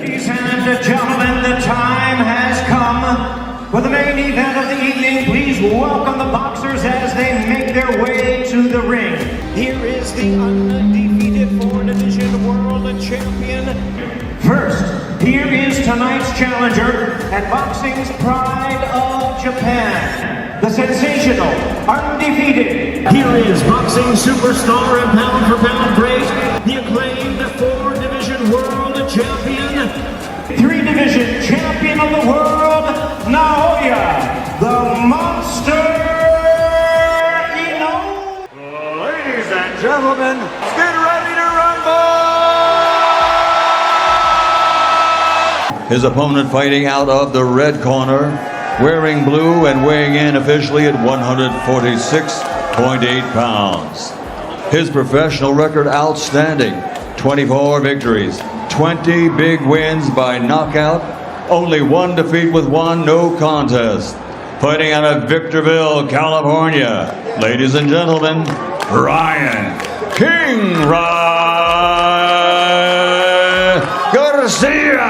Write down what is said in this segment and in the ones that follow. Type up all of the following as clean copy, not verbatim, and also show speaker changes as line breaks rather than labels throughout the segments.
Ladies and gentlemen, the time has come for the main event of the evening. Please welcome the boxers as they make their way to the ring. Here is the undefeated four-division world champion. First, here is tonight's challenger and boxing's pride of Japan, the sensational, undefeated. Here is boxing superstar and pound-for-pound great, the acclaimed four-division world champion, three-division champion of the world, Naoya, the Monster Inoue. Ladies and gentlemen, get ready to rumble!
His opponent fighting out of the red corner, wearing blue and weighing in officially at 146.8 pounds. His professional record outstanding, 24 victories, 20 big wins by knockout, only one defeat with one no contest. Fighting out of Victorville, California, ladies and gentlemen, Ryan King Garcia.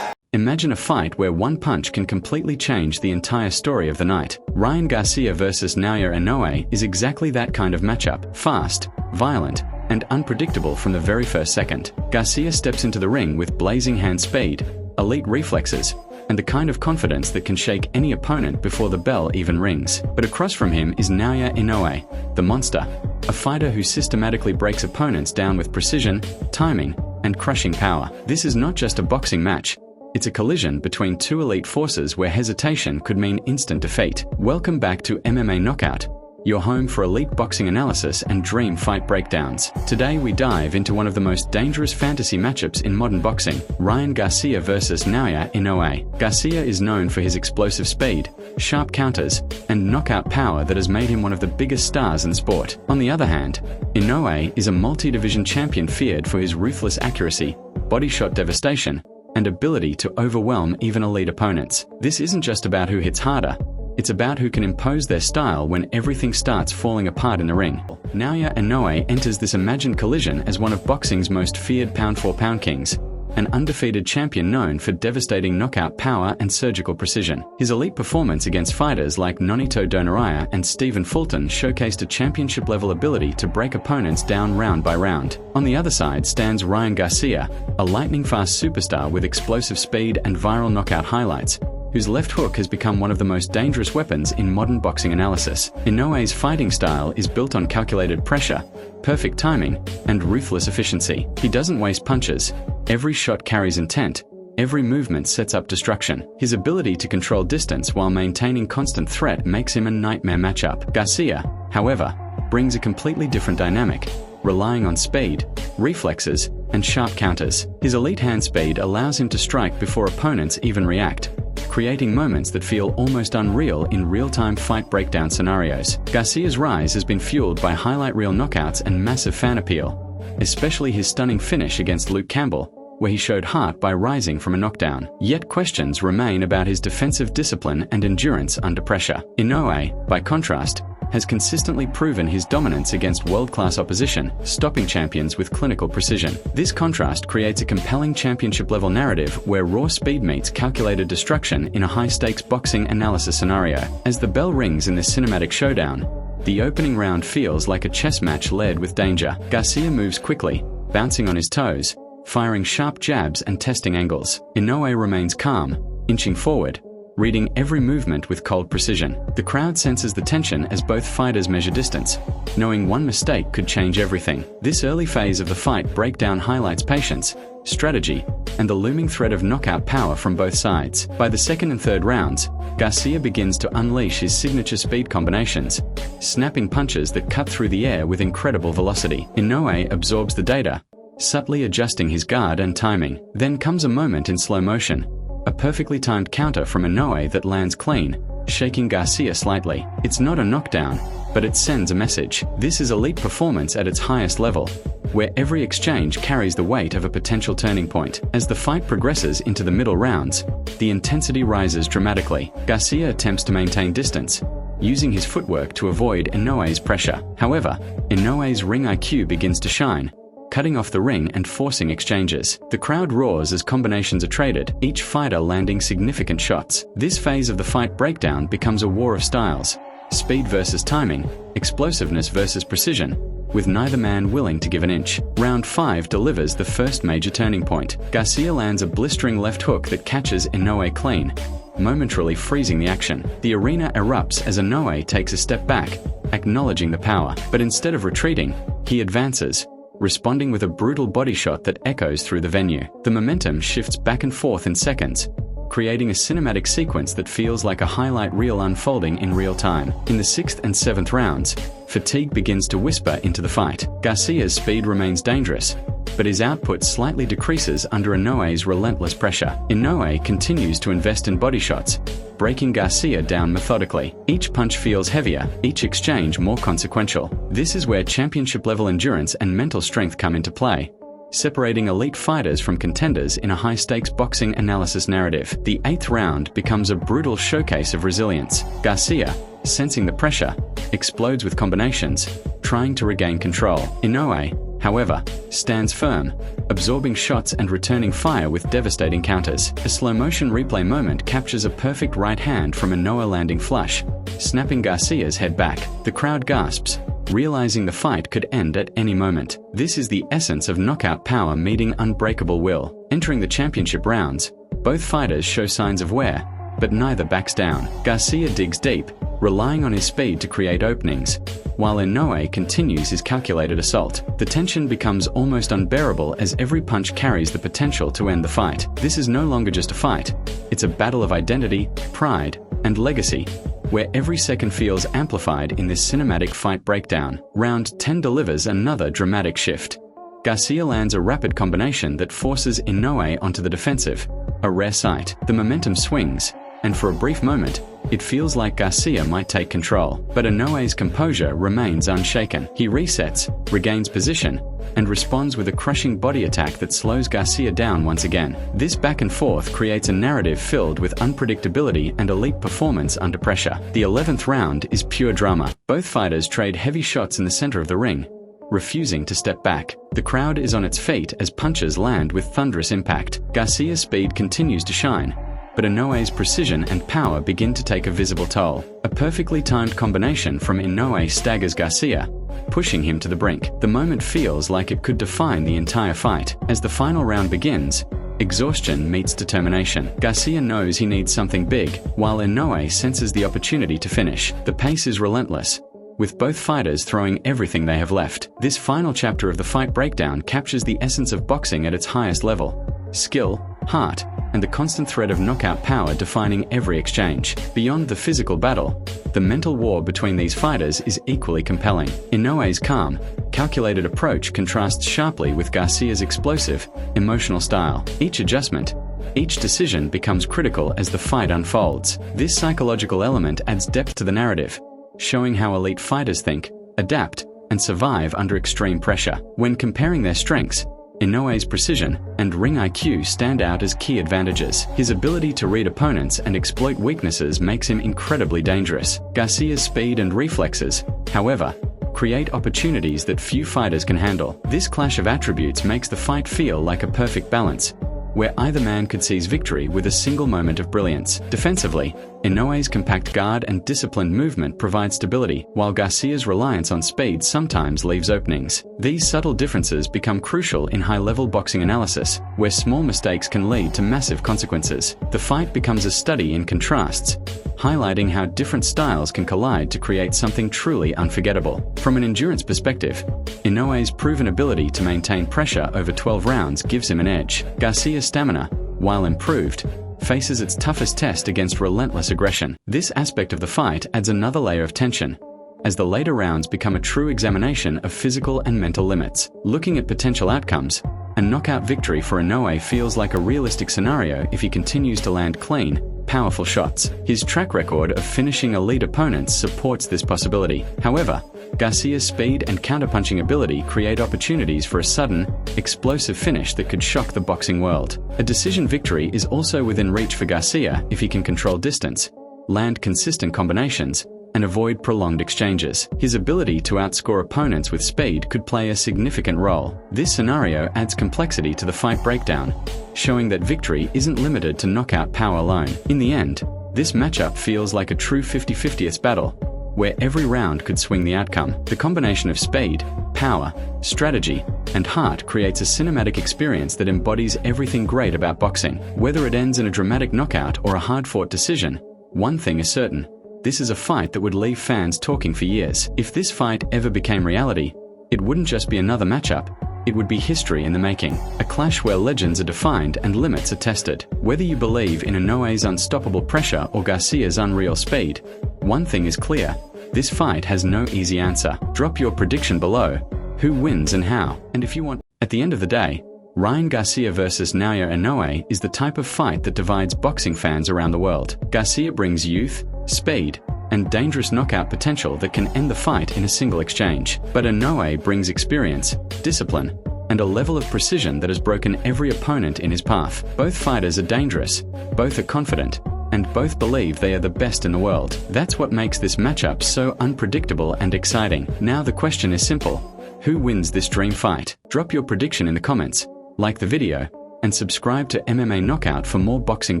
Imagine a fight where one punch can completely change the entire story of the night. Ryan Garcia versus Naoya Inoue is exactly that kind of matchup. Fast, violent, and unpredictable from the very first second. Garcia steps into the ring with blazing hand speed, elite reflexes, and the kind of confidence that can shake any opponent before the bell even rings. But across from him is Naoya Inoue, the monster, a fighter who systematically breaks opponents down with precision, timing, and crushing power. This is not just a boxing match. It's a collision between two elite forces where hesitation could mean instant defeat. Welcome back to MMA Knockout, your home for elite boxing analysis and dream fight breakdowns. Today we dive into one of the most dangerous fantasy matchups in modern boxing, Ryan Garcia versus Naoya Inoue. Garcia is known for his explosive speed, sharp counters, and knockout power that has made him one of the biggest stars in the sport. On the other hand, Inoue is a multi-division champion feared for his ruthless accuracy, body shot devastation, and ability to overwhelm even elite opponents. This isn't just about who hits harder, it's about who can impose their style when everything starts falling apart in the ring. Naoya Inoue enters this imagined collision as one of boxing's most feared pound-for-pound kings, an undefeated champion known for devastating knockout power and surgical precision. His elite performance against fighters like Nonito Donaire and Stephen Fulton showcased a championship-level ability to break opponents down round by round. On the other side stands Ryan Garcia, a lightning-fast superstar with explosive speed and viral knockout highlights, whose left hook has become one of the most dangerous weapons in modern boxing analysis. Inoue's fighting style is built on calculated pressure, perfect timing, and ruthless efficiency. He doesn't waste punches. Every shot carries intent. Every movement sets up destruction. His ability to control distance while maintaining constant threat makes him a nightmare matchup. Garcia, however, brings a completely different dynamic, relying on speed, reflexes, and sharp counters. His elite hand speed allows him to strike before opponents even react, creating moments that feel almost unreal in real-time fight breakdown scenarios. Garcia's rise has been fueled by highlight reel knockouts and massive fan appeal, especially his stunning finish against Luke Campbell, where he showed heart by rising from a knockdown. Yet questions remain about his defensive discipline and endurance under pressure. Inoue, by contrast, has consistently proven his dominance against world-class opposition, stopping champions with clinical precision. This contrast creates a compelling championship-level narrative where raw speed meets calculated destruction in a high-stakes boxing analysis scenario. As the bell rings in this cinematic showdown, the opening round feels like a chess match led with danger. Garcia moves quickly, bouncing on his toes, firing sharp jabs and testing angles. Inoue remains calm, inching forward, reading every movement with cold precision. The crowd senses the tension as both fighters measure distance, knowing one mistake could change everything. This early phase of the fight breakdown highlights patience, strategy, and the looming threat of knockout power from both sides. By the second and third rounds, Garcia begins to unleash his signature speed combinations, snapping punches that cut through the air with incredible velocity. Inoue absorbs the data, subtly adjusting his guard and timing. Then comes a moment in slow motion, a perfectly timed counter from Inoue that lands clean, shaking Garcia slightly. It's not a knockdown, but it sends a message. This is elite performance at its highest level, where every exchange carries the weight of a potential turning point. As the fight progresses into the middle rounds, the intensity rises dramatically. Garcia attempts to maintain distance, using his footwork to avoid Inoue's pressure. However, Inoue's ring IQ begins to shine, cutting off the ring and forcing exchanges. The crowd roars as combinations are traded, each fighter landing significant shots. This phase of the fight breakdown becomes a war of styles. Speed versus timing, explosiveness versus precision, with neither man willing to give an inch. Round 5 delivers the first major turning point. Garcia lands a blistering left hook that catches Inoue clean, momentarily freezing the action. The arena erupts as Inoue takes a step back, acknowledging the power. But instead of retreating, he advances, responding with a brutal body shot that echoes through the venue. The momentum shifts back and forth in seconds, creating a cinematic sequence that feels like a highlight reel unfolding in real time. In the 6th and 7th rounds, fatigue begins to whisper into the fight. Garcia's speed remains dangerous, but his output slightly decreases under Inoue's relentless pressure. Inoue continues to invest in body shots, breaking Garcia down methodically. Each punch feels heavier, each exchange more consequential. This is where championship-level endurance and mental strength come into play, separating elite fighters from contenders in a high-stakes boxing analysis narrative. The 8th round becomes a brutal showcase of resilience. Garcia, sensing the pressure, explodes with combinations, trying to regain control. Inoue, however, stands firm, absorbing shots and returning fire with devastating counters. A slow-motion replay moment captures a perfect right hand from Inoue landing flush, snapping Garcia's head back. The crowd gasps, realizing the fight could end at any moment. This is the essence of knockout power meeting unbreakable will. Entering the championship rounds, both fighters show signs of wear, but neither backs down. Garcia digs deep, relying on his speed to create openings, while Inoue continues his calculated assault. The tension becomes almost unbearable as every punch carries the potential to end the fight. This is no longer just a fight, it's a battle of identity, pride, and legacy, where every second feels amplified in this cinematic fight breakdown. Round 10 delivers another dramatic shift. Garcia lands a rapid combination that forces Inoue onto the defensive, a rare sight. The momentum swings, and for a brief moment, it feels like Garcia might take control. But Inoue's composure remains unshaken. He resets, regains position, and responds with a crushing body attack that slows Garcia down once again. This back and forth creates a narrative filled with unpredictability and elite performance under pressure. The 11th round is pure drama. Both fighters trade heavy shots in the center of the ring, refusing to step back. The crowd is on its feet as punches land with thunderous impact. Garcia's speed continues to shine, but Inoue's precision and power begin to take a visible toll. A perfectly timed combination from Inoue staggers Garcia, pushing him to the brink. The moment feels like it could define the entire fight. As the final round begins, exhaustion meets determination. Garcia knows he needs something big, while Inoue senses the opportunity to finish. The pace is relentless, with both fighters throwing everything they have left. This final chapter of the fight breakdown captures the essence of boxing at its highest level: skill, heart, and the constant thread of knockout power defining every exchange. Beyond the physical battle, the mental war between these fighters is equally compelling. Inoue's calm, calculated approach contrasts sharply with Garcia's explosive, emotional style. Each adjustment, each decision becomes critical as the fight unfolds. This psychological element adds depth to the narrative, showing how elite fighters think, adapt, and survive under extreme pressure. When comparing their strengths, Inoue's precision and ring IQ stand out as key advantages. His ability to read opponents and exploit weaknesses makes him incredibly dangerous. Garcia's speed and reflexes, however, create opportunities that few fighters can handle. This clash of attributes makes the fight feel like a perfect balance, where either man could seize victory with a single moment of brilliance. Defensively, Inoue's compact guard and disciplined movement provide stability, while Garcia's reliance on speed sometimes leaves openings. These subtle differences become crucial in high-level boxing analysis, where small mistakes can lead to massive consequences. The fight becomes a study in contrasts, highlighting how different styles can collide to create something truly unforgettable. From an endurance perspective, Inoue's proven ability to maintain pressure over 12 rounds gives him an edge. Garcia's stamina, while improved, faces its toughest test against relentless aggression. This aspect of the fight adds another layer of tension, as the later rounds become a true examination of physical and mental limits. Looking at potential outcomes, a knockout victory for Inoue feels like a realistic scenario if he continues to land clean, powerful shots. His track record of finishing elite opponents supports this possibility. However, Garcia's speed and counterpunching ability create opportunities for a sudden, explosive finish that could shock the boxing world. A decision victory is also within reach for Garcia if he can control distance, land consistent combinations, and avoid prolonged exchanges. His ability to outscore opponents with speed could play a significant role. This scenario adds complexity to the fight breakdown, showing that victory isn't limited to knockout power alone. In the end, this matchup feels like a true 50-50th battle, where every round could swing the outcome. The combination of speed, power, strategy, and heart creates a cinematic experience that embodies everything great about boxing. Whether it ends in a dramatic knockout or a hard-fought decision, one thing is certain: this is a fight that would leave fans talking for years. If this fight ever became reality, it wouldn't just be another matchup, it would be history in the making. A clash where legends are defined and limits are tested. Whether you believe in Inoue's unstoppable pressure or Garcia's unreal speed, one thing is clear: this fight has no easy answer. Drop your prediction below. Who wins and how? And if you want... At the end of the day, Ryan Garcia versus Naoya Inoue is the type of fight that divides boxing fans around the world. Garcia brings youth, speed, and dangerous knockout potential that can end the fight in a single exchange. But Inoue brings experience, discipline, and a level of precision that has broken every opponent in his path. Both fighters are dangerous, both are confident, and both believe they are the best in the world. That's what makes this matchup so unpredictable and exciting. Now the question is simple: who wins this dream fight? Drop your prediction in the comments, like the video, and subscribe to MMA Knockout for more boxing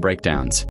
breakdowns.